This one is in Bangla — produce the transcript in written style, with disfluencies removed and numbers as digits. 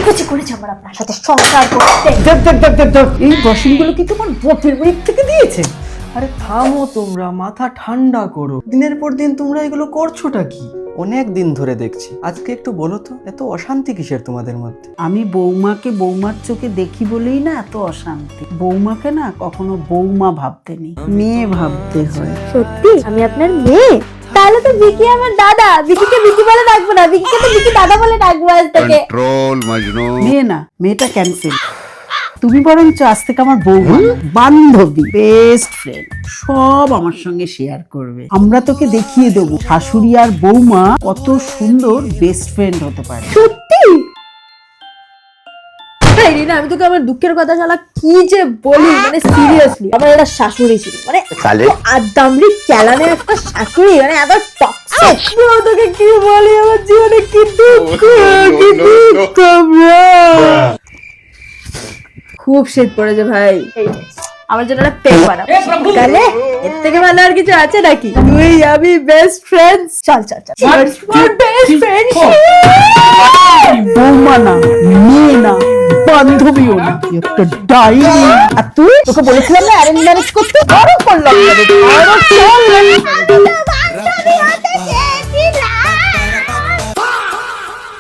কুচি করেছে আমার আপনার সাথে সংসার করতে। এই বসিনগুলো কি তোমার বাপের বাড়ি থেকে দিয়েছে? আরে থামো তোমরা, মাথা ঠান্ডা করো। দিনের পর দিন তোমরা এগুলো করছোটা কি? অনেক দিন ধরে দেখছি, আজকে একটু বলো তো, এত অশান্তি কিসের তোমাদের মধ্যে? আমি বৌমাকে বৌমার চোখে দেখি বলেই না এত অশান্তি। বৌমাকে না কখনো বৌমা ভাবতে নেই, মেয়ে ভাবতে হয়। সত্যি আমি আপনার মেয়ে? তাহলে তো বিকি আমার দাদা। বিকিকে বিকি বলে ডাকবো না, বিকিকে তো বিকি দাদা বলে ডাকবো আজ থেকে। कंट्रोल मजनू। মেয়ে না, মেয়েটা ক্যান্সেল। তুমি বরঞ্চ আজ থেকে আমার বৌমা, বান্ধবী, বেস্ট ফ্রেন্ড, সব আমার সঙ্গে শেয়ার করবে। আমরা তোকে দেখিয়ে দেবো শাশুড়ি আর বৌমা কত সুন্দর বেস্ট ফ্রেন্ড হতে পারে। সত্যি? এই রিনা, আমি তোকে আমার দুঃখের কথা শালা কি যে বলি, মানে সিরিয়াসলি আমার একটা শাশুড়ি ছিল, মানে আদামরি ক্যালানে একটা শাশুড়ি, মানে এত টক্সিক। তোকে কি বলি, আমার জীবনে কি দুঃখ, কি দুঃখ bro। খুব শীত পড়েছে ভাই, আমার জন্য একটা পেন বানাও। তাহলে এর থেকে ভালো আর কিছু আছে নাকি? তুই আমি বেস্ট ফ্রেন্ডস। চল চল চল, বেস্ট ফ্রেন্ড। বৌমা না, মেয়ে না, বান্ধবীও না, একটা ডাইনি। আর তুই, তোকে বলেছিলাম না অ্যারেঞ্জ ম্যারেজ করতে, আরো করলাম।